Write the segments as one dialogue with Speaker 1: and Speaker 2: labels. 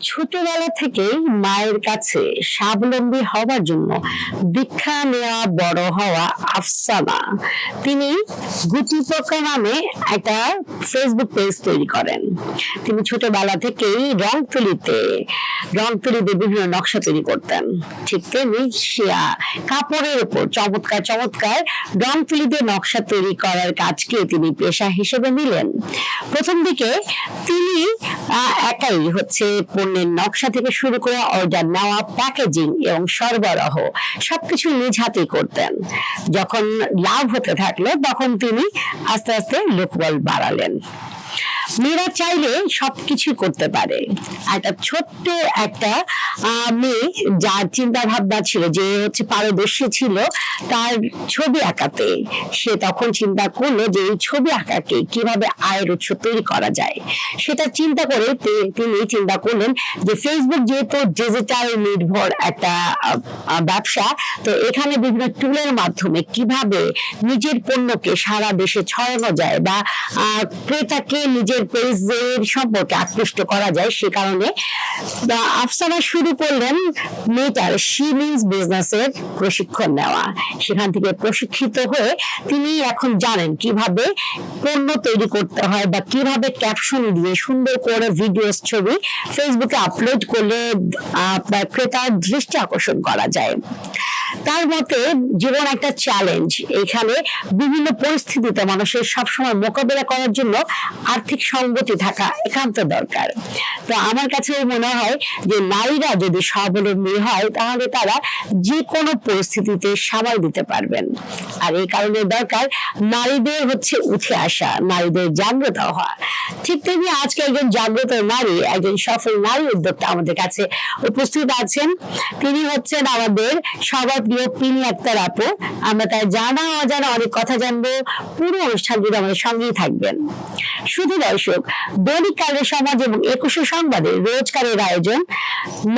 Speaker 1: ছোটবেলা থেকেই মায়ের কাছে স্বাবলম্বী হওয়ার জন্য দীক্ষা নেওয়া বড় হওয়া আফসানা, তিনি গুটি পোকা নামে একটা ফেসবুক পেজ তৈরি করেন। তিনি ছোটবেলা থেকেই রং তুলিতে বিভিন্ন নকশা তৈরি করতেন। ঠিক তেমনি কাপড়ের উপর চমৎকার চমৎকার রং তুলিতে নকশা তৈরি করার কাজকে তিনি পেশা হিসেবে নিলেন। প্রথম দিকে তিনি একাই পণ্যের নকশা থেকে শুরু করে অর্ডার নেওয়া, প্যাকেজিং এবং সরবরাহ সবকিছু নিজ হাতেই করতেন। যখন লাভ হতে থাকলো তখন তিনি আস্তে আস্তে লোকবল বাড়ালেন। মেয়েরা চাইলে সবকিছু করতে পারে। একটা ছোট্ট একটা মেয়ে যার চিন্তা ভাবনা ছিল, যে পারদর্শী ছিল তার ছবি আঁকাতে, সে তখন চিন্তা করলো যে এই ছবি আঁকাকে কিভাবে আয়ের উৎস তৈরি করা যায়। সেটা চিন্তা করে তিনি চিন্তা করলেন যে ফেসবুক যেহেতু ডিজিটাল নির্ভর একটা ব্যবসা, তো এখানে বিভিন্ন টুলের মাধ্যমে কিভাবে নিজের পণ্যকে সারা দেশে ছড়ানো যায় বা ক্রেতাকে নিজের পেজের সম্পর্কে আকৃষ্ট করা যায়। সে কারণে আফসানা শুরু করলেন মেটার শি মিন্স বিজনেসের প্রশিক্ষণ নেওয়া। সেখান থেকে প্রশিক্ষিত হয়ে তিনি এখন জানেন কিভাবে পণ্য তৈরি করতে হয় বা কিভাবে ক্যাপশন দিয়ে সুন্দর করে ভিডিও ছবি ফেসবুকে আপলোড করলে আপনার ক্রেতার দৃষ্টি আকর্ষণ করা যায়। তার মতে জীবন একটা চ্যালেঞ্জ, এখানে বিভিন্ন পরিস্থিতিতে মানুষের সবসময় মোকাবেলা করার জন্য আর্থিক সঙ্গতি থাকা একান্ত দরকার। তো আমার কাছে মনে হয় যে নারীরা যদি স্বাবলম্বী হয় তাহলে তারা যে কোনো পরিস্থিতিতে সামাল দিতে পারবেন। আর এই কারণে দরকার নারীদের উঠে আসা, নারীদের জাগ্রত হওয়া। ঠিক তেমনি আজকে একজন জাগ্রত নারী, একজন সফল নারী উদ্যোক্তা আমাদের কাছে উপস্থিত আছেন। তিনি আমাদের সবার প্রিয় পিনি আক্তার আপু। আমরা তার জানা অজানা অনেক কথা জানবো। পুরো অনুষ্ঠান জুড়ে আমাদের সঙ্গেই থাকবেন। শুধু দর্শক, দৈনিক কালের সমাজ এবং 21 সংবাদে রোজকারের আয়োজন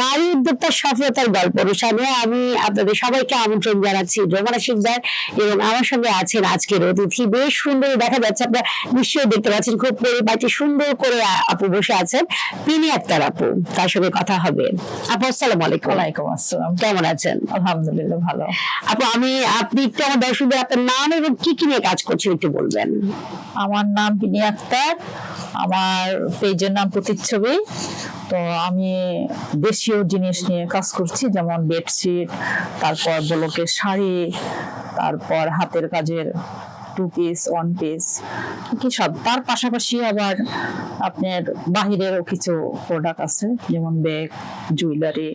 Speaker 1: নারী উদ্যোক্তার সফলতার গল্প অনুষ্ঠানে আমি আপনাদের সবাইকে আমন্ত্রণ জানাচ্ছি। যমুনা শিকদার এবং আমার সঙ্গে আছেন আজকের অতিথি। বেশ সুন্দর দেখা যাচ্ছে, আপনারা নিশ্চয়ই দেখতে পাচ্ছেন, খুব পরিপাটি সুন্দর করে আপু বসে আছেন, পিনি আক্তার আপু। তার সঙ্গে কথা হবে। আপু আসসালামু আলাইকুম।
Speaker 2: ওয়ালাইকুম আসসালাম।
Speaker 1: কেমন আছেন?
Speaker 2: আলহামদুলিল্লাহ ভালো।
Speaker 1: আপু আপনি একটু আমার দর্শকদের আপনার নাম এবং কি কি নিয়ে কাজ করছেন একটু বলবেন?
Speaker 2: আমার নাম পিনি আক্তার, আমার পেজের নাম প্রতিচ্ছবি। তো আমি দেশীয় জিনিস নিয়ে কাজ করছি, যেমন বেডশিট, তারপর ব্লকের শাড়ি, তারপর হাতের কাজের 2 পিস 1 পিস কি সব। তার পাশাপাশি আবার আপনার বাহিরেরও কিছু প্রোডাক্ট আছে, যেমন ব্যাগ, জুয়েলারি,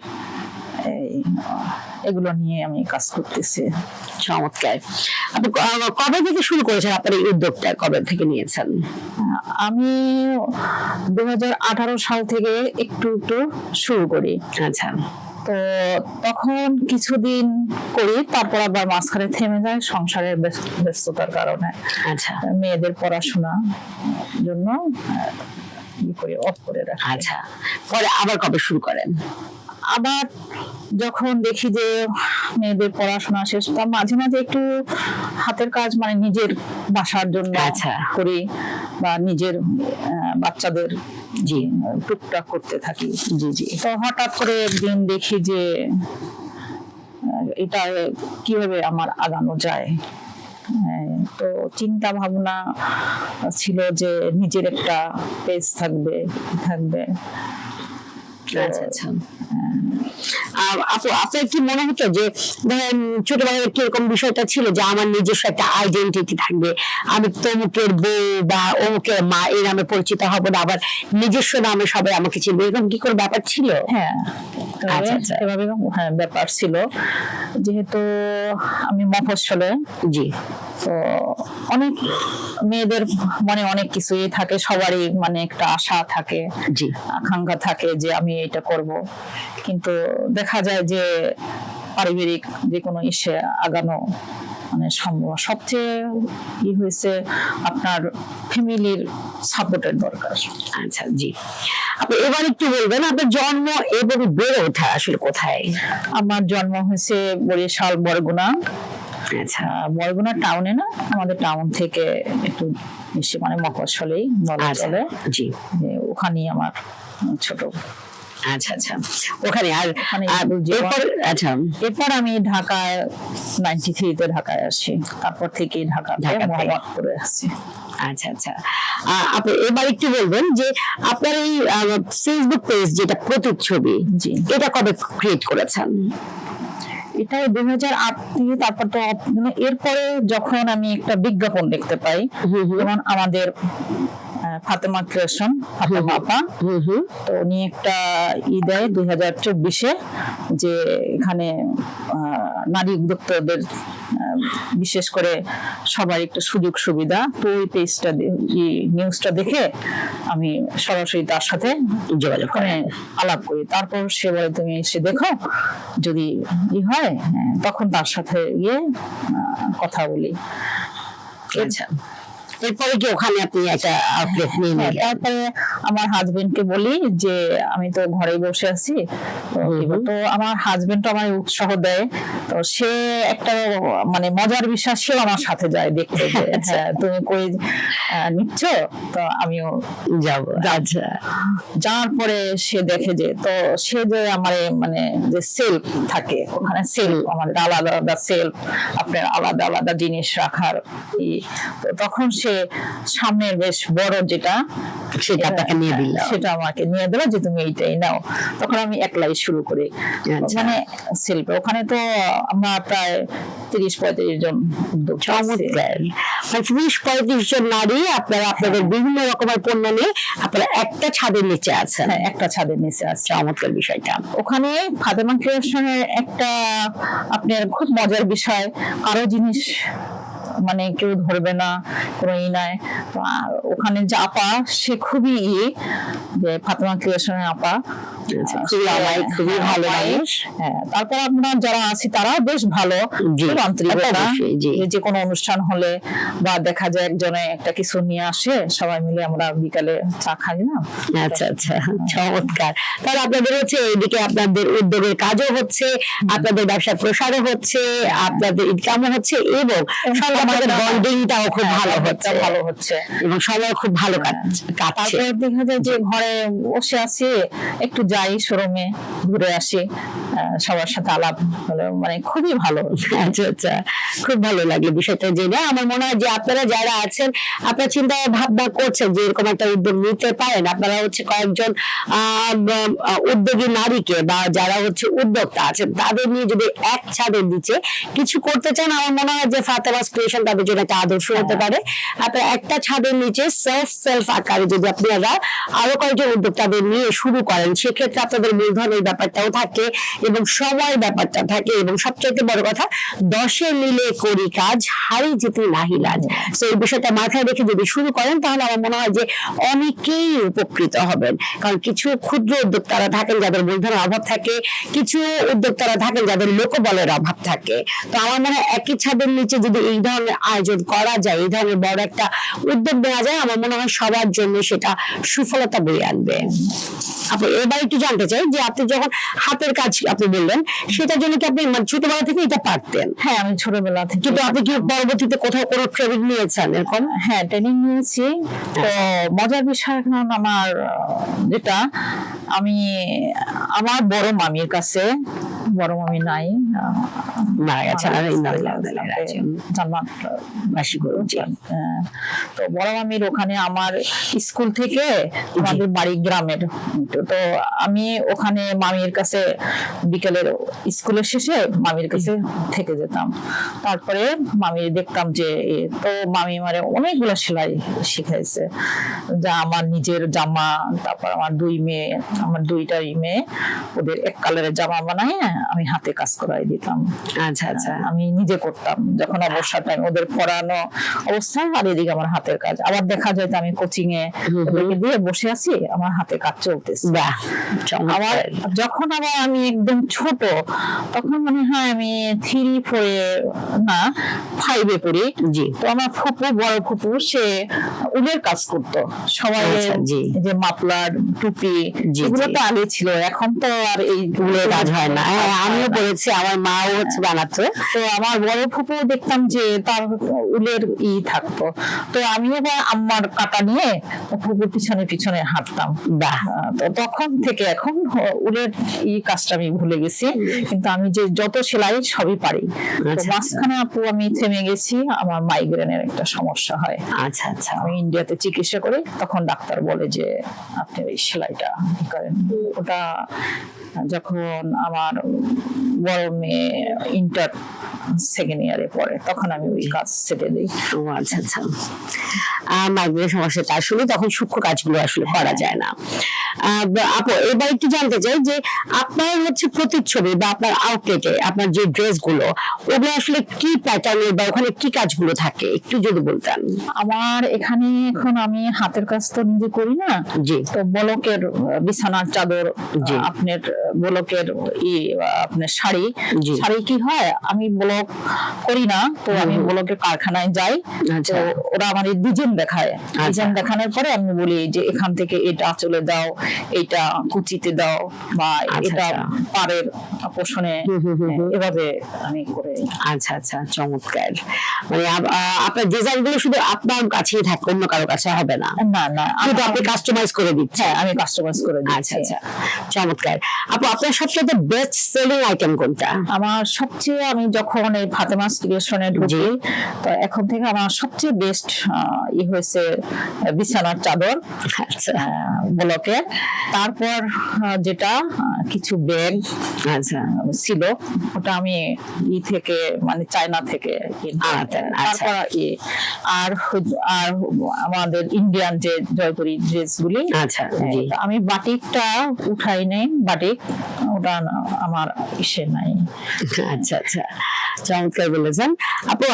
Speaker 2: এগুলো নিয়ে আমি কাজ করতেছি।
Speaker 1: চমৎকার। আপনি কবে থেকে শুরু করেছেন, আপনার এই উদ্যোগটা কবে থেকে নিয়েছেন?
Speaker 2: আমি 2018 সাল থেকে একটু একটু শুরু করি।
Speaker 1: আচ্ছা।
Speaker 2: তো তখন কিছুদিন করি, তারপর আবার মাঝখানে থেমে যায় সংসারের ব্যস্ততার কারণে।
Speaker 1: আচ্ছা।
Speaker 2: মেয়েদের পড়াশোনা জন্য অফ করে রাখি।
Speaker 1: আচ্ছা, পরে আবার কবে শুরু করেন?
Speaker 2: আবার যখন দেখি যে মেয়েদের পড়াশোনা শেষ, তার মাঝে মাঝে একটু হাতের কাজ, মানে নিজের বাসার জন্য করি বা নিজের বাচ্চাদের
Speaker 1: জি
Speaker 2: টুকটাক করতে থাকি।
Speaker 1: জি জি।
Speaker 2: তো হঠাৎ করে একদিন দেখি যে এটা কিভাবে আমার আগানো যায়। তো চিন্তা ভাবনা ছিল যে নিজের একটা পেজ থাকবে।
Speaker 1: আচ্ছা আচ্ছা। আপু আপনার কি মনে হতো যে ধরেন ছোটবেলায় কিরকম বিষয়টা ছিল যে আমার নিজস্ব একটা আইডেন্টিটি থাকবে, আমি তমুকের বউ বা অমুকের মা এই নামে পরিচিত হব না, আবার নিজস্ব নামে সবাই আমাকে চিনবে, এরকম কি কোনো ব্যাপার ছিল?
Speaker 2: হ্যাঁ, এভাবে ব্যাপার ছিল। যেহেতু আমি মফস্বলে,
Speaker 1: জি,
Speaker 2: তো অনেক মেয়েদের মনে অনেক কিছুই থাকে, সবারই মানে একটা আশা থাকে,
Speaker 1: জি,
Speaker 2: আকাঙ্ক্ষা থাকে যে আমি এটা করব। কিন্তু দেখা যায় যে পারিবারিক যে কোনো ইসে আগানো মানে সম্ভব। সবচেয়ে কি হয়েছে, আপনার ফ্যামিলির সাপোর্টের দরকার।
Speaker 1: আচ্ছা, জি। আপনি এবার একটু বলবেন আপনার জন্ম এবং বেড়ে ওঠা আসলে কোথায়?
Speaker 2: আমার জন্ম হয়েছে বরিশাল বরগুনা।
Speaker 1: আচ্ছা,
Speaker 2: বরগুনা টাউনে না, আমাদের টাউন থেকে একটু বেশি, মানে মফস্বলেই বলা চলে।
Speaker 1: জি,
Speaker 2: ওখানেই আমার ছোট।
Speaker 1: আচ্ছা আচ্ছা, ওখানে আর
Speaker 2: ওখানে
Speaker 1: আর
Speaker 2: স্কুল জীবন।
Speaker 1: এরপর আচ্ছা
Speaker 2: এরপর আমি ঢাকায় 93-তে ঢাকায় আসি, তারপর থেকে ঢাকাতে
Speaker 1: ঢাকাতে।
Speaker 2: মোহাম্মদপুরে আসছি।
Speaker 1: আচ্ছা আচ্ছা, আপনি এবার একটু বলবেন যে আপনার এই ফেসবুক পেজ যেটা প্রতিচ্ছবি,
Speaker 2: জি।
Speaker 1: এটা কবে ক্রিয়েট করেছেন?
Speaker 2: এটা 2008 থেকে, তারপর তো এরপরে যখন আমি একটা বিজ্ঞাপন দেখতে পাই, যেমন আমাদের ফাতেমা ক্রিয়েশন, ফাতেমা আপা, তো উনি একটা দেয় 2024-এ, যে এখানে নারী উদ্যোক্তাদের বিশেষ করে সবার একটা সুযোগ সুবিধা। তো ওই পেজটা নিউজটা দেখে আমি সরাসরি তার সাথে
Speaker 1: যোগাযোগ
Speaker 2: মানে
Speaker 1: করেন।
Speaker 2: আলাপ করি। তারপর সে বলে তুমি এসে দেখো, যদি হয় তখন তার সাথে গিয়ে কথা বলি।
Speaker 1: আচ্ছা, এরপরে কি ওখানে আপনি একটা আউটলেট নিয়ে
Speaker 2: হ্যাঁ,
Speaker 1: নিলেন?
Speaker 2: তারপরে আমার হাজবেন্ডকে বলি যে আমি তো ঘরে বসে আছি, তো আমার হাজবেন্ড তো আমার উৎসাহ দেয়। তো সে একটা মানে মজার বিষয়, সেও আমার সাথে যায় দেখতে যে হ্যাঁ তুমি কই নিচ্ছ, তো আমিও
Speaker 1: যাব। আচ্ছা
Speaker 2: যাওয়ার পরে সে দেখে যে, তো সে যে আমার মানে যে সেলফ থাকে ওখানে, সেলফ আমাদের আলাদা আলাদা সেলফ, আপনার আলাদা আলাদা জিনিস রাখার তো তখন সে সামনের বেশ বড় যেটা,
Speaker 1: সেটা আপনাকে নিয়ে দিল।
Speaker 2: সেটা আমাকে নিয়ে দিল যে তুমি এইটাই নাও। তখন আমি একলাই শুরু করি।
Speaker 1: আচ্ছা।
Speaker 2: মানে সেলফে ওখানে তো আমরা প্রায় 30-35 জন উদ্যোক্তা আছি।
Speaker 1: চমৎকার, 30-35 জন নারী আপনারা আপনাদের বিভিন্ন রকমের পণ্য নিয়ে আপনারা একটা ছাদের নিচে আছেন।
Speaker 2: হ্যাঁ, একটা ছাদের নিচে আছে।
Speaker 1: চমৎকার বিষয়টা।
Speaker 2: ওখানে ফাতেমা ক্রিয়েশনের একটা আপনার খুব মজার বিষয়, কারো জিনিস মানে কেউ ধরবে না, কোনো নাই। তো ওখানে যে আপা, সে খুবই যে ফাতেমা ক্রিয়েশনের আপা,
Speaker 1: খুবই অমায়িক, খুবই ভালো মানুষ।
Speaker 2: হ্যাঁ, তারপর আমরা যারা আছি তারাও বেশ ভালো,
Speaker 1: জি,
Speaker 2: খুব আন্তরিকতা।
Speaker 1: অবশ্যই, জি।
Speaker 2: যে কোনো অনুষ্ঠান হলে বা দেখা যায় একজনে একটা কিছু নিয়ে আসে, সবাই মিলে আমরা বিকালে চা খাই না।
Speaker 1: আচ্ছা আচ্ছা, চমৎকার। তাহলে আপনাদের হচ্ছে এইদিকে আপনাদের উদ্যোগের কাজও হচ্ছে, আপনাদের ব্যবসার প্রসারও হচ্ছে, আপনাদের ইনকামও হচ্ছে, এবং সঙ্গে আপনাদের বন্ডিংটাও খুব ভালো হচ্ছে,
Speaker 2: ভালো হচ্ছে।
Speaker 1: এবং সময় খুব ভালো কাটছে।
Speaker 2: তারপরে দেখা যায় যে ঘরে বসে আছি, একটু যাই শোরুমে ঘুরে আসি, সবার সাথে আলাপ হলো, মানে খুবই ভালো।
Speaker 1: আচ্ছা আচ্ছা, খুব ভালো লাগলো বিষয়টা জেনে। আমার মনে হয় যে আপনারা যারা আছেন, আপনারা চিন্তা ভাবনা করছেন যে এরকম একটা উদ্যোগ নিতে পারেন। আপনারা হচ্ছে কয়েকজন উদ্যোগী নারীকে বা যারা হচ্ছে উদ্যোক্তা আছেন তাদের নিয়ে যদি এক ছাদের নিচে কিছু করতে চান, আমার মনে হয় যে ফাতেমাস ক্রিয়েশন তাদের জন্য একটা আদর্শ হতে পারে। আপনারা একটা ছাদের নিচে সেলফ আকারে যদি আপনারা আরো কয়েকজন উদ্যোক্তাদের নিয়ে শুরু করেন, সেক্ষেত্রে আপনাদের মূলধনের ব্যাপারটাও থাকে এবং সময় ব্যাপারটা থাকে, এবং সবচেয়ে বড় কথা 10 মিলে করি কাজ, হারি জিতি নাহি লাজ। তো এই বিষয়টা মাথায় রেখে যদি শুরু করেন, তাহলে আমার মনে হয় যে অনেকেই উপকৃত হবেন। কারণ কিছু ক্ষুদ্র উদ্যোক্তারা থাকেন যাদের মূলধনের অভাব থাকে, কিছু উদ্যোক্তারা থাকেন যাদের লোকবলের অভাব থাকে। তো আমার মনে হয় একই ছাদের নিচে যদি এই ধরনের আয়োজন করা যায়, এই ধরনের বড় একটা উদ্যোগ নেওয়া যায়, আমার মনে হয় সবার জন্য সেটা সুফলতা বয়ে আনবে। আপনি এবার একটু জানতে চাই যে আপনি যখন হাতের কাজ আপনি বললেন, সেটার জন্য কি আপনি ছোটবেলা থেকে এটা পারতেন?
Speaker 2: হ্যাঁ, আমি ছোটবেলা থেকে।
Speaker 1: কিন্তু আপনি কি পরবর্তীতে কোথাও কোনো ট্রেনিং নিয়েছেন এরকম?
Speaker 2: হ্যাঁ, ট্রেনিং নিয়েছি। তো মজার বিষয় এখন আমার যেটা, আমি আমার বড় মামির কাছে, বড় মামি নাই,
Speaker 1: মারা গেছেন,
Speaker 2: জান্নাতবাসী করেছেন। তো বড় মামির ওখানে আমার স্কুল থেকে আমাদের বাড়ি গ্রামের, তো আমি ওখানে মামির কাছে বিকেলের স্কুলের শেষে মামির কাছে থেকে যেতাম। তারপরে মামি দেখতাম যে, তো মামি মানে অনেকগুলো সেলাই শিখাইছে, যা আমার নিজের জামা, তারপর আমার আমার দুইটাই মেয়ে, ওদের এক কালারের জামা বানায় আমি হাতে কাজ করাই দিতাম।
Speaker 1: আচ্ছা আচ্ছা,
Speaker 2: আমি নিজে করতাম যখন অবসর টাইম, ওদের পড়ানো অবস্থায়, আর এদিকে আমার হাতের কাজ। আবার দেখা যায় যে আমি কোচিং এ ওদেরকে দিয়ে বসে আছি, আমার হাতে কাজ চলতেছে। আবার যখন আমি একদম ছোট, তখন মনে হয় আমি 3-4 না 5-এ পড়ি। জি, তো আমার ফুপু, বড় ফুপু, সে উলের কাজ করতো সবাই।
Speaker 1: আচ্ছা, জি।
Speaker 2: যে মাফলার, টুপি,
Speaker 1: জি,
Speaker 2: এগুলো
Speaker 1: জি।
Speaker 2: তো আগে ছিল, এখন তো আর এই
Speaker 1: উলের কাজ হয় না। হ্যাঁ, আমিও পড়েছি, আমার মাও হচ্ছে বানাতো।
Speaker 2: তো আমার বড় ফুপু দেখতাম যে তার উলের থাকতো, তো আমিও বা আম্মার কাটা নিয়ে ফুপুর পিছনে পিছনে হাঁটতাম।
Speaker 1: বাহ।
Speaker 2: তো তখন থেকে এখন উলের কাজটা আমি ভুলে গেছি, কিন্তু আমি যে যত সেলাই সবই পারি। তো
Speaker 1: আচ্ছা,
Speaker 2: মাঝখানে আপু আমি থেমে গেছি, আমার মাইগ্রেনের একটা সমস্যা হয়।
Speaker 1: আচ্ছা আচ্ছা।
Speaker 2: আমি ইন্ডিয়াতে চিকিৎসা করি, তখন ডাক্তার বলে যে আপনি ওই সেলাইটা করেন। ওটা যখন আমার বড় মেয়ে ইন্টার সেকেন্ড ইয়ারে পড়ে, তখন আমি ওই কাজ ছেড়ে দিই।
Speaker 1: ও আচ্ছা আচ্ছা। মাইগ্রেনের সমস্যাটা আসলে তখন সূক্ষ্ম কাজগুলো আসলে করা যায় না। আপু, এবার একটু জানতে চাই যে আপনার হচ্ছে প্রতিচ্ছবি বা আপনার আউটলেটে আপনার যে ড্রেসগুলো, ওগুলো আসলে কি প্যাটার্নের বা ওখানে কি কাজগুলো থাকে একটু যদি বলতেন।
Speaker 2: আমার এখানে এখন আমি হাতের কাজ তো নিজে করি না,
Speaker 1: জি।
Speaker 2: তো বলকের বিছানার চাদর,
Speaker 1: জি।
Speaker 2: আপনার বলকের আপনার শাড়ি।
Speaker 1: জি।
Speaker 2: শাড়ি কি হয়, আমি বলক করি না, তো আমি বলকের কারখানায় যাই,
Speaker 1: আচ্ছা।
Speaker 2: তো ওরা আমার ডিজাইন দেখায়।
Speaker 1: আচ্ছা।
Speaker 2: ডিজাইন দেখানোর পরে আমি বলি যে এখান থেকে এটা চলে দাও, এটা কুচিতে দাও, বা
Speaker 1: আচ্ছা,
Speaker 2: এটা
Speaker 1: আচ্ছা।
Speaker 2: পাড়ের পোষণে, এভাবে আমি করে।
Speaker 1: আচ্ছা আচ্ছা, চমৎকার। মানে আপনার ডিজাইনগুলো শুধু আপনার কাছেই থাকে, অন্য কারো কাছে হবে না?
Speaker 2: না না,
Speaker 1: শুধু আপনি কাস্টমাইজ করে দিচ্ছেন?
Speaker 2: হ্যাঁ, আমি কাস্টমাইজ করে
Speaker 1: আচ্ছা
Speaker 2: দিচ্ছি।
Speaker 1: আচ্ছা, চমৎকার। আপু, আপনার সবচেয়ে বেস্ট সেলিং আইটেম কোনটা?
Speaker 2: আমার সবচেয়ে, আমি যখন এই ফাতেমা ক্রিয়েশনে ঢুকি, তো এখন থেকে আমার সবচেয়ে বেস্ট হয়েছে বিছানার চাদর,
Speaker 1: আচ্ছা
Speaker 2: ব্লকে। তারপর যেটা কিছু ব্যাগ
Speaker 1: আচ্ছা
Speaker 2: ছিল, ওটা আমি থেকে মানে চায়না থেকে কিনতে।
Speaker 1: আচ্ছা।
Speaker 2: তারপর আর আর আমাদের ইন্ডিয়ান যে জয়পুরি ড্রেসগুলি,
Speaker 1: আচ্ছা, জি।
Speaker 2: আমি বাটিকটা উঠাই নেই, বাটিক ওটা আমার ইসে নাই।
Speaker 1: আচ্ছা আচ্ছা, চমৎকার বলেছেন আপু।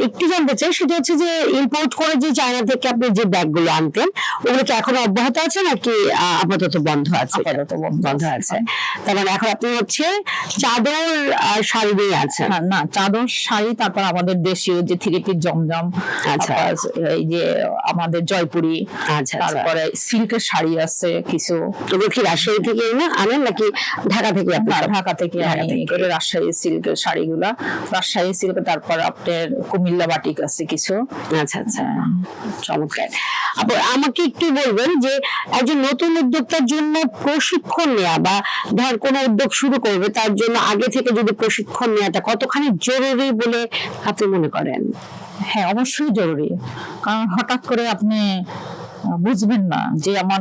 Speaker 1: একটু জানতে চাই, সেটা হচ্ছে যে ইম্পোর্ট করে যে চায়না থেকে আপনি যে ব্যাগগুলো আনতেন, ওগুলো কি এখনো অব্যাহত আছে নাকি আপাতত বন্ধ আছে?
Speaker 2: আপাতত
Speaker 1: বন্ধ আছে। তার মানে এখন আপনি হচ্ছে চাদর আর শাড়ি নিয়ে আছেন?
Speaker 2: হ্যাঁ, না, চাদর, শাড়ি, তারপর আমাদের দেশীয় যে থ্রি পিস জমজম,
Speaker 1: আচ্ছা।
Speaker 2: তারপর এই যে আমাদের জয়পুরি,
Speaker 1: আচ্ছা,
Speaker 2: তারপরে সিল্কের শাড়ি আছে কিছু।
Speaker 1: এগুলো কি রাজশাহী থেকে আনেন নাকি ঢাকা থেকে?
Speaker 2: না, ঢাকা থেকে আমি করে রাজশাহী সিল্কের শাড়িগুলা, রাজশাহী সিল্ক, তারপর আপনার কুমিল্লা বাটিক আছে কিছু।
Speaker 1: আচ্ছা আচ্ছা, চমৎকার। আপু, আমাকে একটু বলবেন যে একজন নতুন উদ্যোক্তার জন্য প্রশিক্ষণ নেওয়া বা ধর কোনো উদ্যোগ শুরু করবে, তার জন্য আগে থেকে যদি প্রশিক্ষণ নেওয়াটা কতখানি জরুরি বলে আপনি মনে করেন?
Speaker 2: হ্যাঁ, অবশ্যই জরুরি, কারণ হঠাৎ করে আপনি বুঝবেন না যে আমার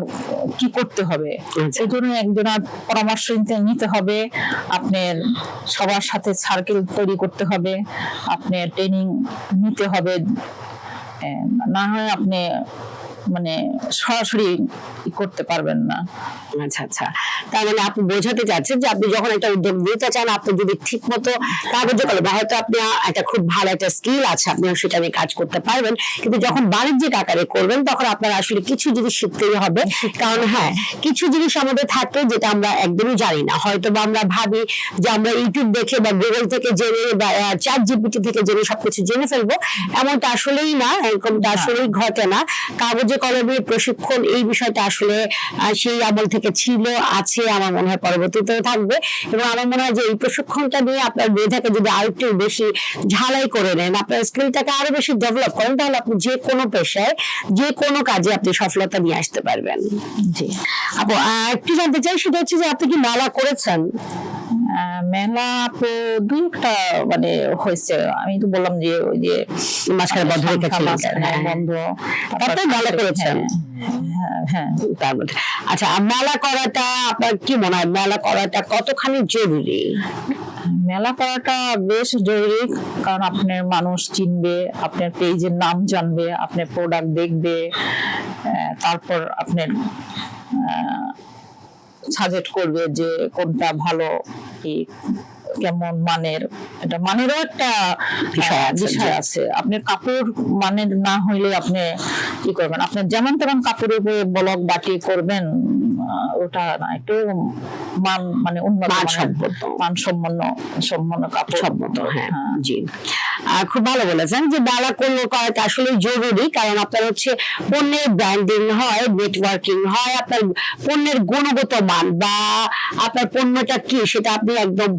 Speaker 2: কি করতে হবে।
Speaker 1: আচ্ছা।
Speaker 2: এই জন্য একজনের পরামর্শ নিতে হবে, আপনার সবার সাথে সার্কেল তৈরি করতে হবে, আপনার ট্রেনিং নিতে হবে, না হয় আপনি মানে সরাসরি করতে পারবেন না।
Speaker 1: আচ্ছা আচ্ছা, তার মানে আপনি বোঝাতে চাচ্ছেন যে আপনি যখন একটা উদ্যোগ নিতে চান, আপনি যদি ঠিক মতো কাগজে কলমে, হয়তো আপনি একটা খুব ভালো একটা স্কিল আছে, আপনি সেটা নিয়ে কাজ করতে পারবেন, কিন্তু যখন বাণিজ্যিক আকারে করবেন, তখন আপনার আসলে কিছু জিনিস শিখতেই হবে। কারণ হ্যাঁ, কিছু জিনিস আমাদের থাকে যেটা আমরা একদমই জানি না। হয়তো বা আমরা ভাবি যে আমরা ইউটিউব দেখে বা গুগল থেকে জেনে বা চ্যাট জিপিটি থেকে জেনে সবকিছু জেনে ফেলবো, এমনটা আসলেই না, এরকমটা আসলেই ঘটে না। কাগজে কলমে প্রশিক্ষণ, এই বিষয়টা আসলে সেই আমল থেকে ছিল, আছে, আমার মনে হয় পরবর্তীতেও থাকবে। এবং আমার মনে হয় যে এই প্রশিক্ষণটা নিয়ে আপনার মেধাকে যদি আরেকটু বেশি ঝালাই করে নেন, আপনার স্কিলটাকে আরো বেশি ডেভেলপ করেন, তাহলে আপনি যে কোনো পেশায়, যে কোনো কাজে আপনি সফলতা নিয়ে আসতে পারবেন।
Speaker 2: জি
Speaker 1: আপু, একটু জানতে চাই, সেটা হচ্ছে যে আপনি কি মেলা করেছেন?
Speaker 2: মেলা তো দুই একটা মানে হয়েছে, আমি তো বললাম যে ওই যে
Speaker 1: মাঝখানে বন্ধ রেখেছিলেন,
Speaker 2: বন্ধ,
Speaker 1: তারপরে মেলা করেছেন।
Speaker 2: হ্যাঁ হ্যাঁ।
Speaker 1: তার মধ্যে আচ্ছা, মেলা করাটা আপনার কি মনে হয়, মেলা করাটা কতখানি জরুরি?
Speaker 2: মেলা করাটা বেশ জরুরি, কারণ আপনার মানুষ চিনবে, আপনার পেজের নাম জানবে, আপনার প্রোডাক্ট দেখবে, তারপর আপনার সাজেস্ট করবে যে কোনটা ভালো, কি কেমন মানের, এটা মানেরও একটা বিষয় আছে। আপনার কাপড় মানের না হইলে আপনি কি করবেন, আপনার যেমন তেমন কাপড়ের উপরে ব্লক বাটি করবেন, ওটা না, একটু মানে উন্নত মানসম্পন্ন কাপড়
Speaker 1: সম্মত। হ্যাঁ, জি। খুব ভালো বলেছেন যে বেলা করাটা আসলে জরুরি, কারণ আপনার হচ্ছে পণ্যের ব্র্যান্ডিং হয়, নেটওয়ার্কিং হয়, আপনার পণ্যের গুণগত মান বা আপনার পণ্যটা কি সেটা আপনি একদম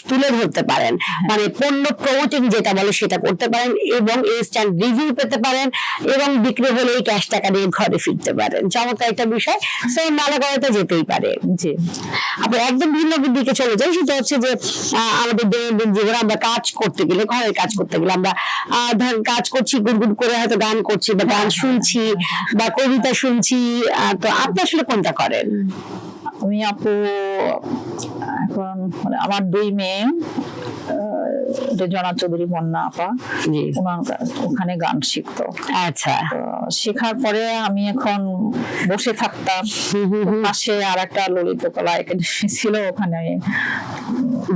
Speaker 1: তুলে ধরতে পারেন, মানে পণ্য প্রমোটিং যেটা বলে সেটা করতে পারেন এবং ইনস্ট্যান্ট রিভিউ পেতে পারেন এবং বিক্রি হলেই ক্যাশ টাকা নিয়ে ঘরে ফিরতে পারেন। চমৎকার একটা বিষয়। সেই মেলা করাটা যেতেই পারে।
Speaker 2: জি,
Speaker 1: আবার একদম ভিন্ন দিকে চলে যাই, সেটা হচ্ছে যে আমাদের দৈনন্দিন জীবনে আমরা কাজ করতে গেলে, ঘরের কাজ করতে গেলে আমরা ধরেন কাজ করছি, গুনগুন করে হয়তো গান করছি বা গান শুনছি বা কবিতা শুনছি, তো আপনি আসলে কোনটা করেন?
Speaker 2: আমি আপু এখন মানে আমার 2 মেয়ে, রেজনা চৌধুরী মন্না আপা, ওখানে গান শিখতো।
Speaker 1: আচ্ছা।
Speaker 2: শেখার পরে আমি এখন বসে থাকতাম, পাশে আর একটা ললিত কলা একাডেমি ছিল, ওখানে আমি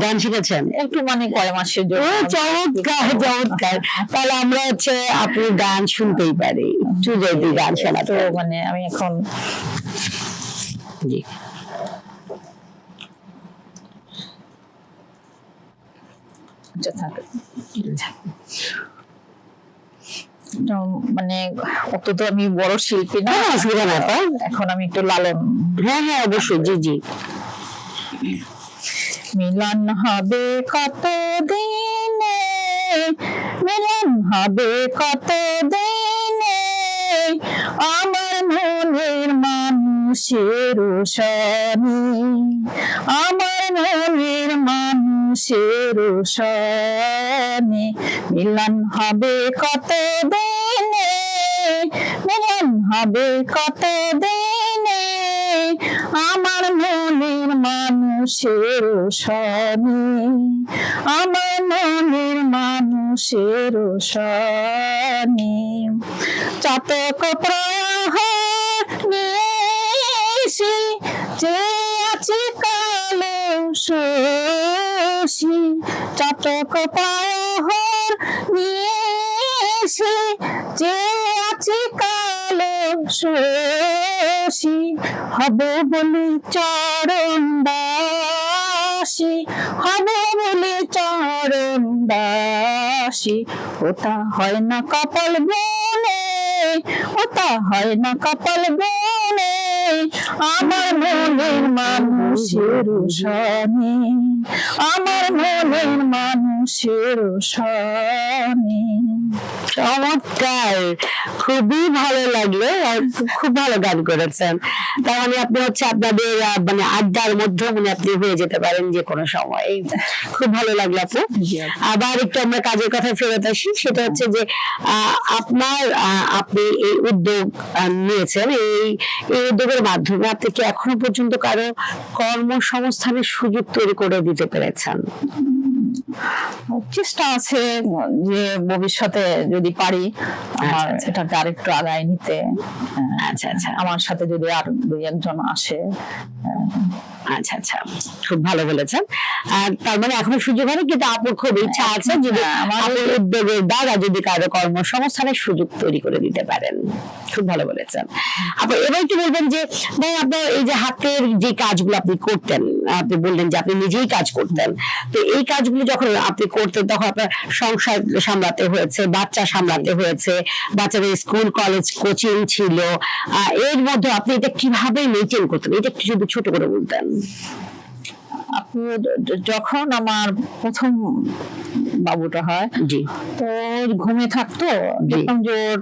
Speaker 1: গান শিখেছেন
Speaker 2: একটু, মানে কয় মাসের জন্য।
Speaker 1: চমৎকার চমৎকার। তাহলে আমরা হচ্ছে আপনি গান শুনতেই পারি, যদি গান শোনা তো
Speaker 2: মানে আমি এখন
Speaker 1: জি
Speaker 2: মানে অত তো আমি বড় শিল্পী না, এখন আমি একটু লালন।
Speaker 1: হ্যাঁ হ্যাঁ অবশ্যই, জি জি।
Speaker 2: মিলন হবে কত দিনে, মিলন হবে কত দিনে, আমার মনের মানুষের সনে, আমার মনের মানুষের সনে, মিলন হবে কত দিনে, মিলন হবে কত দিনে, আমার মনের মানুষের সনে, আমার মনের মানুষের সনে, চাতক প্রহর নিশি যে আছে কালো শশী, চাতক প্রহর নিশি যে আছে কালো শশী, হব বলে চরণ দাসী, হব বলে চরণ দাসী, ওটা হয় না কপাল বনে, ওটা হয় না কপাল বনে, আমার মনের মানুষের সনে, আমার মনের মানুষের সনে।
Speaker 1: চমৎকার, খুবই ভালো লাগলো, খুব ভালো গান করেছেন। তার মানে আপনি হচ্ছে আপনাদের মানে আড্ডার মধ্যে মানে আপনি হয়ে যেতে পারেন যে কোনো সময়। খুব ভালো লাগলো আপু। আবার একটু আমরা কাজের কথা ফেরত আসি, সেটা হচ্ছে যে আপনার আপনি এই উদ্যোগ নিয়েছেন, এই উদ্যোগের মাধ্যমে আপনি কি এখনো পর্যন্ত কারো কর্মসংস্থানের সুযোগ তৈরি করে দিতে পেরেছেন?
Speaker 2: চেষ্টা আছে যে ভবিষ্যতে যদি পারি আমার এটাকে আরেকটু আগায় নিতে।
Speaker 1: আচ্ছা আচ্ছা,
Speaker 2: আমার সাথে যদি আর 2-1 জন আসে।
Speaker 1: আচ্ছা আচ্ছা, খুব ভালো বলেছেন। তার মানে এখনো সুযোগ হয়নি, কিন্তু আপুর খুব ইচ্ছা আছে যদি আমাদের উদ্যোগের দ্বারা যদি কারো কর্মসংস্থানের সুযোগ তৈরি করে দিতে পারেন। খুব ভালো বলেছেন আপু। এবার একটু বলবেন যে ভাই আপনার এই যে হাতের যে কাজগুলো আপনি করতেন, আপনি বললেন যে আপনি নিজেই কাজ করতেন, তো এই কাজগুলো যখন আপনি করতেন তখন আপনার সংসার সামলাতে হয়েছে, বাচ্চা সামলাতে হয়েছে, বাচ্চাদের স্কুল কলেজ কোচিং ছিল, এর মধ্যে আপনি এটা কিভাবে মেনটেন করতেন, এটা একটু যদি ছোট করে বলতেন।
Speaker 2: আপু যখন আমার প্রথম বাবুটা হয়,
Speaker 1: জি,
Speaker 2: তো ঘুমে থাকতো, দেখতাম যে ওর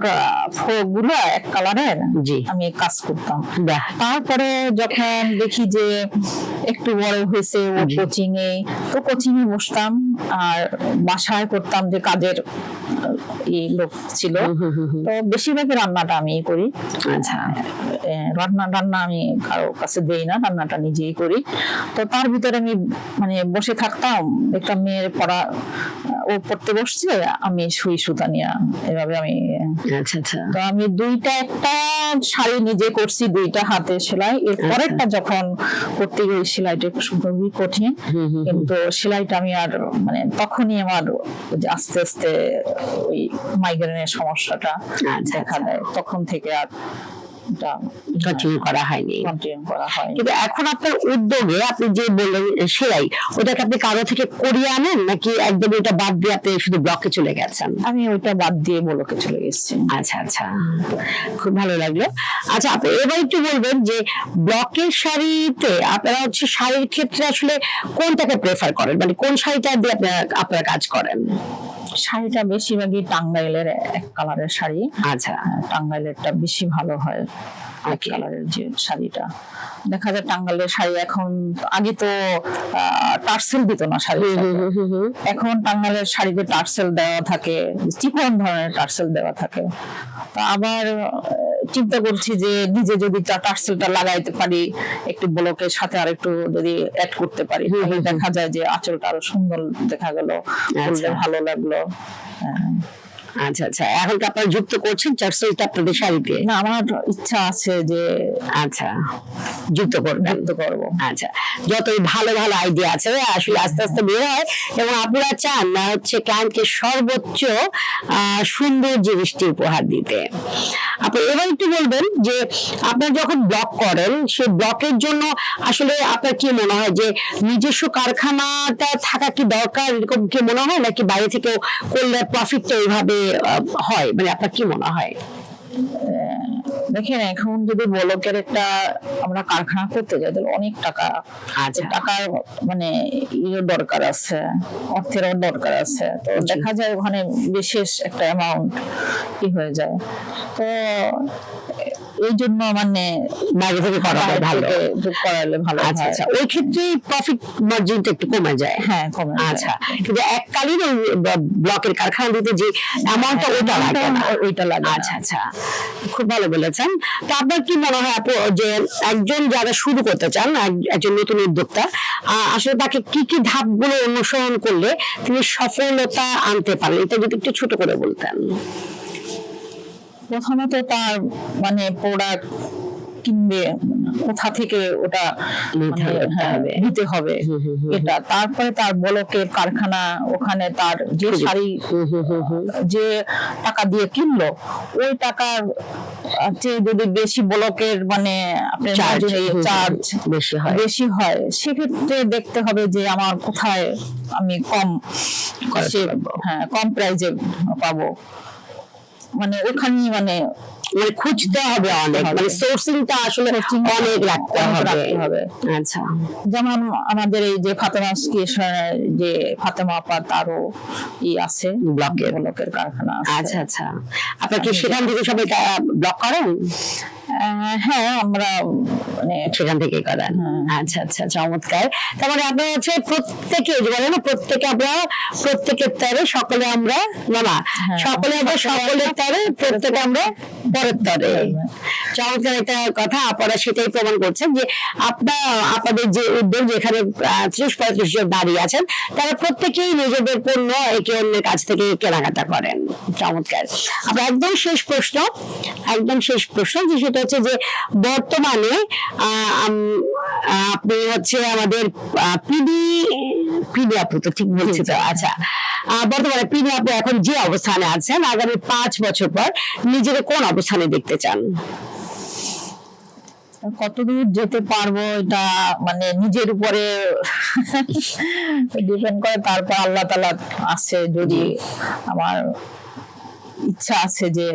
Speaker 2: ফ্রক গুলো এক কালারের,
Speaker 1: জি,
Speaker 2: আমি কাজ করতাম। তারপরে যখন দেখি যে একটু বড় হয়েছে, ও কোচিং এ, তো কোচিং এ বসতাম আর বাসায় করতাম যে কাজের লোক ছিল, তো বেশিরভাগই রান্নাটা আমি করি।
Speaker 1: আচ্ছা,
Speaker 2: রান্না আমি কারো কাছে দেই না, রান্নাটা নিজেই করি। তো তার ভিতরে আমি মানে বসে থাকতাম, দেখতাম মেয়ের পড়া, ও পড়তে বসছে, আমি সুই সুতা নিয়ে এভাবে আমি।
Speaker 1: আচ্ছা আচ্ছা,
Speaker 2: তো আমি একটা শাড়ি নিজে করছি, 2টা হাতে সেলাই। এর পরেরটা যখন করতে গিয়ে সেলাইটা খুবই কঠিন, কিন্তু সেলাইটা আমি আর মানে তখনই আমার আস্তে আস্তে ওই মাইগ্রেনের সমস্যাটা দেখা দেয়, তখন থেকে আর এটা
Speaker 1: কন্টিনিউ করা হয়নি।
Speaker 2: কন্টিনিউ করা হয়।
Speaker 1: কিন্তু এখন আপনার উদ্যোগে আপনি যে বললেন সেলাই, ওটাকে আপনি কারো থেকে করিয়ে আনেন নাকি একদম এটা বাদ দিয়ে আপনি শুধু ব্লকে চলে গেছেন?
Speaker 2: আমি ওইটা বাদ দিয়ে বলকে চলে গেছি।
Speaker 1: আচ্ছা আচ্ছা, খুব ভালো লাগলো। আচ্ছা, আপনি এবার একটু বলবেন যে ব্লকের শাড়িতে আপনারা হচ্ছে শাড়ির ক্ষেত্রে আসলে কোনটাকে প্রেফার করেন, মানে কোন শাড়িটা দিয়ে আপনারা কাজ করেন?
Speaker 2: শাড়িটা বেশিরভাগই টাঙ্গাইলের এক কালারের শাড়ি।
Speaker 1: আচ্ছা,
Speaker 2: টাঙ্গাইলেরটা বেশি ভালো হয়। এক কালারের যে শাড়িটা দেখা যায় টাঙ্গাইলের শাড়ি এখন, আগে তো টার্সেল দিত না শাড়ি, এখন টাঙ্গাইলের শাড়িতে টার্সেল দেওয়া থাকে, চিকন ধরনের টার্সেল দেওয়া থাকে। তো আবার চিন্তা করছি যে নিজে যদি টার্সেলটা লাগাইতে পারি, একটু ব্লকের সাথে আর একটু যদি অ্যাড করতে পারি, তাহলে দেখা যায় যে আঁচলটা আরো সুন্দর দেখা গেল, ভালো লাগলো।
Speaker 1: আচ্ছা আচ্ছা, এখন কি আপনারা যুক্ত করছেন টার্সেলটা আপনাদের শাড়িতে?
Speaker 2: না, আমার ইচ্ছা আছে যে
Speaker 1: আচ্ছা যুক্ত করবো। আচ্ছা, যতই ভালো ভালো আইডিয়া আছে আসলে আস্তে আস্তে বের হয়, এবং আপনারা চান না হচ্ছে ক্লায়েন্টকে সর্বোচ্চ সুন্দর জিনিসটি উপহার দিতে। আপনি এবার একটু বলবেন যে আপনারা যখন ব্লক করেন, সেই ব্লকের জন্য আসলে আপনার কি মনে হয় যে নিজস্ব কারখানাটা থাকা কি দরকার, এরকম কি মনে হয়, নাকি বাইরে থেকেও করলে প্রফিটটা এইভাবে হয়, মানে আপনার কি মনে হয়?
Speaker 2: দেখেন, এখন যদি ব্লকের একটা আমরা কারখানা করতে যাই তাহলে অনেক টাকা, টাকার মানে দরকার আছে, অর্থেরও দরকার আছে। তো দেখা যায় ওখানে বিশেষ একটা অ্যামাউন্ট কি হয়ে যায়। তো এই জন্য মানে
Speaker 1: বাইরে থেকে করালে ভালো। আচ্ছা আচ্ছা, ওই ক্ষেত্রে প্রফিট মার্জিনটা একটু কমে যায়।
Speaker 2: হ্যাঁ, কমে।
Speaker 1: আচ্ছা, কিন্তু এককালীন ব্লকের কারখানা দিতে যে অ্যামাউন্টটা ওইটা লাগে। আচ্ছা আচ্ছা, খুব ভালো বলেছেন। তো আপনার কি মনে হয় আপু, যে একজন যারা শুরু করতে চান, একজন নতুন উদ্যোক্তা, আসলে তাকে কি কি ধাপগুলো অনুসরণ করলে তিনি সফলতা আনতে পারেন, এটা যদি একটু ছোট করে বলতেন?
Speaker 2: প্রথমত তার মানে প্রোডাক্ট কিনবে কোথা থেকে, ওটা নিতে হবে এটা। তারপরে তার ব্লকের কারখানা, ওখানে তার যে শাড়ি যে টাকা দিয়ে কিনলো, ওই টাকার যদি বেশি ব্লকের মানে আপনার চার্জ বেশি হয়, সেক্ষেত্রে দেখতে হবে যে আমার কোথায় আমি কম প্রাইজে পাবো, মানে ওখানে মানে
Speaker 1: খুঁজতে হবে অনেক, মানে সোর্সিংটা আসলে অনেক রাখতে হবে। আচ্ছা,
Speaker 2: যেমন আমাদের এই যে ফাতেমা ক্রিয়েশনের যে ফাতেমা আপা, তারও আছে ব্লকের কারখানা।
Speaker 1: আচ্ছা আচ্ছা, আপনারা কি সেখান থেকে সবাই ব্লক করেন?
Speaker 2: হ্যাঁ, আমরা মানে
Speaker 1: সেখান থেকে করেন। আচ্ছা আচ্ছা, চমৎকার। তার মানে আপনারা হচ্ছে প্রত্যেকে বলে না, প্রত্যেকের তরে সকলে আমরা সকলের তরে প্রত্যেকে আমরা পরের তরে। চমৎকার একটা কথা। আপনারা সেটাই প্রমাণ করছেন যে আপনাদের যে উদ্যোগ, যেখানে 30-35 জন দাঁড়িয়ে আছেন, তারা প্রত্যেকেই নিজেদের পণ্য একে অন্যের কাছ থেকে কেনাকাটা করেন। চমৎকার। আপনার একদম শেষ প্রশ্ন যে সেটা হচ্ছে যে বর্তমানে আপনি হচ্ছে আমাদের পিডি আপু, তো ঠিক বলছি তো? আচ্ছা, বর্তমানে পিডি আপু এখন যে অবস্থানে আছেন, আগামী 5 বছর পর নিজের কোন অবস্থানে দেখতে চান?
Speaker 2: কতদূর যেতে পারবো এটা মানে নিজের উপরে ডিপেন্ড করে। তারপর আল্লাহ তাআলা আছে, যদি আমার ইচ্ছা আছে যে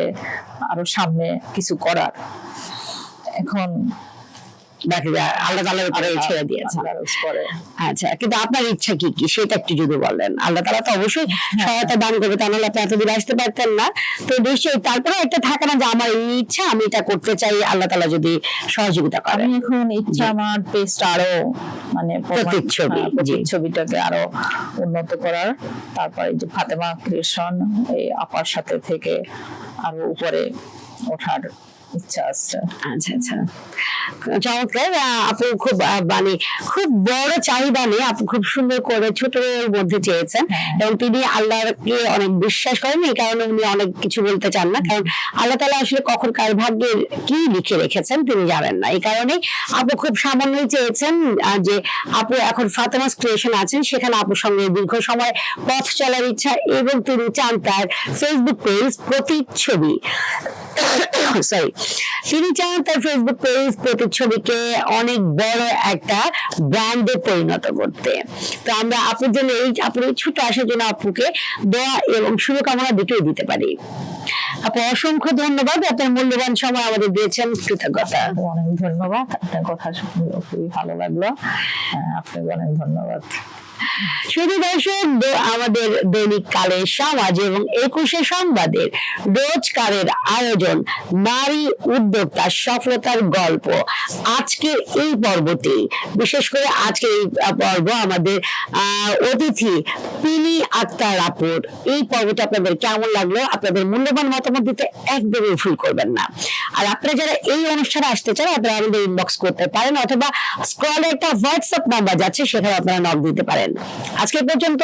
Speaker 2: আরো সামনে কিছু করার, এখন
Speaker 1: আল্লাহ তাআলার উপরে ছেড়ে দিয়েছেন। আচ্ছা, কিন্তু আপনার ইচ্ছা কি কি সেটা একটু যদি বলেন। আল্লাহ তাআলা তো অবশ্যই সহায়তা দান করবে, তা নাহলে আপনি এতদূর আসতে পারতেন না। তো নিশ্চয়ই তারপরে একটা থাকে না যে আমার এই ইচ্ছা, আমি এটা করতে চাই, আল্লাহ তাআলা যদি সহযোগিতা করে।
Speaker 2: আমি এখন ইচ্ছা আমার পেজটা আরো মানে ছবিটাকে আরো উন্নত করার, তারপরে যে ফাতেমা ক্রিয়েশন এই আপার সাথে থেকে আরো উপরে ওঠার ইচ্ছা আছে।
Speaker 1: আচ্ছা আচ্ছা, চমৎকার। আপু খুব মানে খুব বড় চাহিদা নিয়ে আপু খুব সুন্দর করে ছোটর মধ্যে চেয়েছেন, এবং তিনি আল্লাহকে অনেক বিশ্বাস করেন, এই কারণে উনি অনেক কিছু বলতে চান না, কারণ আল্লাহ তাআলা আসলে কখন কার ভাগ্যে কি লিখে রেখেছেন তিনি জানেন না। এই কারণে আপু খুব সামান্যই চেয়েছেন যে আপু এখন ফাতেমাস ক্রিয়েশন আছেন, সেখানে আপুর সঙ্গে দীর্ঘ সময় পথ চলার ইচ্ছা, এবং তিনি চান তার ফেসবুক পেজ প্রতিচ্ছবি সরি, তিনি চান তার ফেসবুক পেজ প্রতিচ্ছবিকে অনেক বড় একটা ব্র্যান্ডে পরিণত করতে। তো আমরা আপুর জন্য আপুর এই ছোট আসার জন্য আপুকে দোয়া এবং শুভকামনা দুটোই দিতে পারি। আপু অসংখ্য ধন্যবাদ, আপনার মূল্যবান সময় আমাদের দিয়েছেন, কৃতজ্ঞতা।
Speaker 2: অনেক ধন্যবাদ, আপনার কথা শুনে খুবই ভালো লাগলো। আপনাকে অনেক ধন্যবাদ।
Speaker 1: শুধু দর্শক, আমাদের দৈনিক কালের সমাজ এবং 21শে সংবাদের রোজকারের আয়োজন নারী উদ্যোক্তার সফলতার গল্প আজকের এই পর্বটি, বিশেষ করে আজকের এই পর্ব আমাদের অতিথি পিনি আক্তার আপুর এই পর্বটা আপনাদের কেমন লাগলো? আপনাদের মূল্যবান মতামত দিতে একদমই ভুল করবেন না। আর আপনারা যারা এই অনুষ্ঠানে আসতে চান, আপনারা আমাদের ইনবক্স করতে পারেন, অথবা স্ক্রলে একটা হোয়াটসঅ্যাপ নাম্বার যাচ্ছে, সেখানে আপনারা নক দিতে পারেন। আজকে পর্যন্ত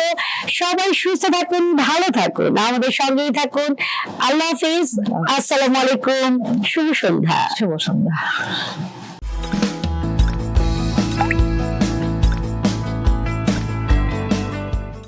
Speaker 1: সবাই সুস্থ থাকুন, ভালো থাকুন, আমাদের সঙ্গেই থাকুন। আল্লাহ হাফিজ, আসসালামু আলাইকুম, শুভ সন্ধ্যা।
Speaker 2: শুভ সন্ধ্যা।